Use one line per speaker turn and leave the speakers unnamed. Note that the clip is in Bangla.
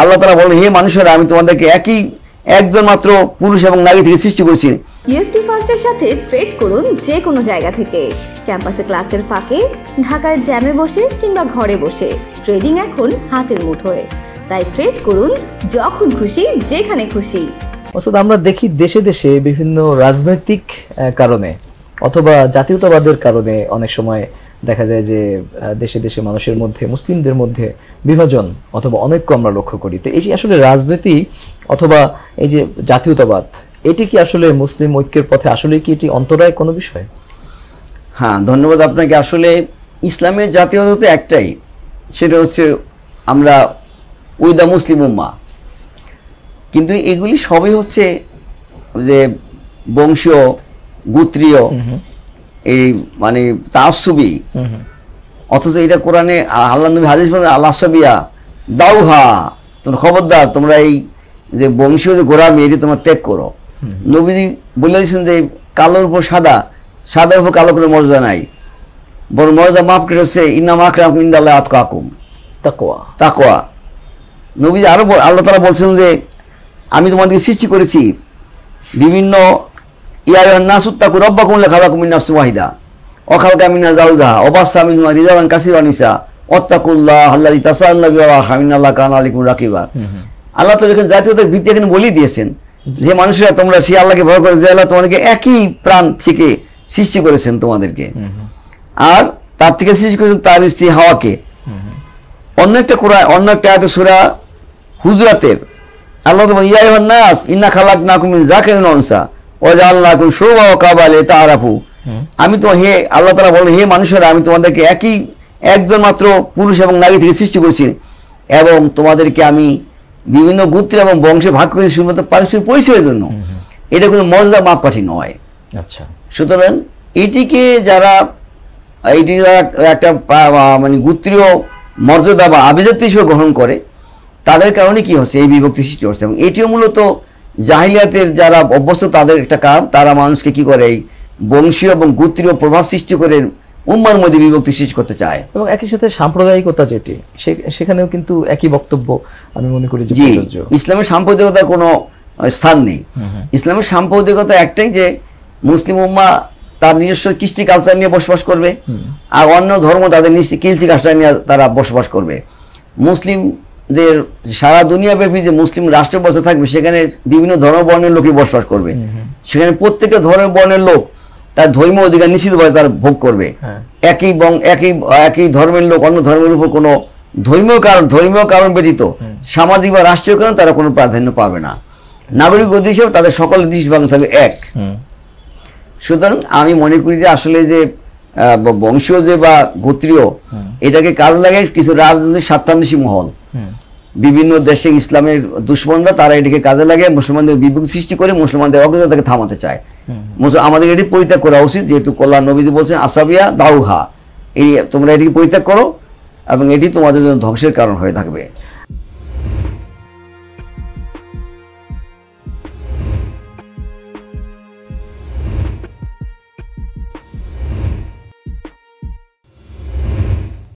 আল্লাহ তাআলা বলেন, হে মানুষেরা, আমি তোমাদেরকে একজন মাত্র পুরুষ এবং নারী থেকে সৃষ্টি করেছি।
ইউএফটি ফার্স্টের সাথে ট্রেড করুন যে কোনো জায়গা থেকে, ক্যাম্পাসে ক্লাসের ফাঁকে, ঢাকার জ্যামে বসে কিংবা ঘরে বসে। ট্রেডিং এখন হাতের মুঠোয়, তাই ট্রেড করুন যখন খুশি, যেখানে খুশি।
অর্থাৎ আমরা দেখি দেশে দেশে বিভিন্ন রাজনৈতিক কারণে অথবা জাতীয়তাবাদের কারণে অনেক সময় দেখা যায় যে দেশে দেশে মানুষের মধ্যে, মুসলিমদের মধ্যে বিভাজন অথবা অনৈক্য আমরা লক্ষ্য করি। তো এই যে আসলে রাজনীতি অথবা এই যে জাতীয়তাবাদ, এটি কি আসলে মুসলিম ঐক্যের পথে আসলে কি এটি অন্তরায় কোনো বিষয়?
হ্যাঁ, ধন্যবাদ আপনাকে। আসলে ইসলামের জাতীয়তা তো একটাই, সেটা হচ্ছে আমরা উই দ্য মুসলিম উম্মা। কিন্তু এগুলি সবই হচ্ছে যে বংশীয়, গোত্রীয়, এই মানে তাসুবি। অথচ এটা কোরআনে আল্লাহ নবী হাদিস বলেন, আল্লাহ সাবিয়া দাউহা, তোমরা খবরদার, তোমরা এই যে বংশীয় যে গোড়ামি, এটি তোমরা ত্যাগ করো। নবীজি বলে দিয়েছেন যে কালোর উপর সাদা, সাদার উপর কালো করে মর্যাদা নাই, বড় মর্যাদা মাফ করে হচ্ছে ইন্নামা আকরামাকুম ইনদাল্লাহি আতকাকুম, তাকওয়া। নবীজি আরো আল্লাহ তাআলা বলছেন যে আমি তোমাদেরকে সৃষ্টি করেছি বিভিন্ন ইয়া আইয়ুহান নাসু তাকু রাব্বাকুম আল্লাযী খালাকাকুম মিন নাফসিন ওয়াহিদা ওয়া খালাকা মিনহা যাওজাহা ওয়া বাসসা মিনহুমা রিজালান কাসীরান ওয়া নিসা ওয়াত্তাকুল্লাহা আল্লাযী তাসাআলুনা বিহি ওয়া আরহাম ইন্নাল্লাহা কানা আলাইকুম রাকিবা। আল্লাহ তাআলা যখন জাতীয়তার ভিত্তি এখানে বলেই দিয়েছেন যে মানুষেরা তোমরা সেই আল্লাহকে ভয় করো যে আল্লাহ তোমাদেরকে একই প্রাণ থেকে সৃষ্টি করেছেন তোমাদেরকে, আর তার থেকে সৃষ্টি করেছেন তার স্ত্রী হাওয়াকে। অন্য একটা আয়াতে সূরা হুজরাতের আল্লাহ বলেন, ইয়া আইয়ুহান নাস ইন্না খালাকনাকুম মিন যাকারিন ওয়া উনসা ওয়া জাআলনাকুম শুউবান ওয়া কাবাইলা লিতাআরাফু। আমি তো, হে আল্লাহ তাআলা বলেন, হে মানুষেরা, আমি তোমাদেরকে একজন মাত্র পুরুষ এবং নারী থেকে সৃষ্টি করেছি এবং তোমাদেরকে আমি বিভিন্ন গোত্র এবং বংশে ভাগ করেছি শুধুমাত্র পারস্পরিক পরিচয়ের জন্য। এটা কোনো মর্যাদা মাপকাঠি নয়।
আচ্ছা,
সুতরাং এটিকে যারা একটা মানে গোত্রীয় মর্যাদা বা আভিজাত্য হিসেবে গ্রহণ করে, তাদের কারণে কি হচ্ছে, এই বিভক্তি সৃষ্টি হচ্ছে। এবং এটিও মূলত জাহিলিয়াতের যারা অভ্যস্ত তাদের একটা কারণ, তারা মানুষকে কি করে, এই বংশীয় এবং গোত্রীয় প্রভাব সৃষ্টি করে উম্মার মধ্যে বিভক্তি সৃষ্টি করতে চায়।
এবং একই সাথে সাম্প্রদায়িকতা যেটি, সেখানেও কিন্তু একই বক্তব্য আমি মনে করি যে প্রযোজ্য।
ইসলামের সাম্প্রদায়িকতার কোনো স্থান নেই। ইসলামের সাম্প্রদায়িকতা একটাই যে মুসলিম উম্মা তার নিজস্ব কৃষ্টি কালচার নিয়ে বসবাস করবে, আর অন্য ধর্ম তাদের কৃষ্টি কালচার নিয়ে তারা বসবাস করবে। মুসলিমদের সারা দুনিয়াব্যাপী যে মুসলিম রাষ্ট্র ব্যবস্থা থাকবে, সেখানে বিভিন্ন ধর্ম বর্ণের লোকই বসবাস করবে। সেখানে প্রত্যেকটা ধর্ম বর্ণের লোক তার ধর্মীয় অধিকার নিশ্চিতভাবে তার ভোগ করবে। একই ধর্মের লোক অন্য ধর্মের উপর কোনো ধর্মীয় কারণ ব্যতীত সামাজিক বা রাষ্ট্রীয় কারণ তারা কোনো প্রাধান্য পাবে না। নাগরিক অধিকার হিসেবে তাদের সকলের দৃষ্টিভঙ্গি থাকবে এক। সুতরাং আমি মনে করি যে আসলে যে বংশীয় যে বা গোত্রীয়, এটাকে কাজে লাগে কিছু রাজনৈতিক স্বার্থান্বেষী মহল, বিভিন্ন দেশে ইসলামের দুশ্মনরা, তারা এটাকে কাজে লাগে মুসলমানদের বিভক্তি সৃষ্টি করে মুসলমানদের অগ্রযাত্রাকে থামাতে চায়। আমাদের এটি পরিত্যাগ করা উচিত, যেহেতু কল্যাণ নবীজি বলছেন আসাবিয়া দাউহা, তোমরা এটিকে পরিত্যাগ করো এবং এটি তোমাদের জন্য ধ্বংসের কারণ হয়ে থাকবে।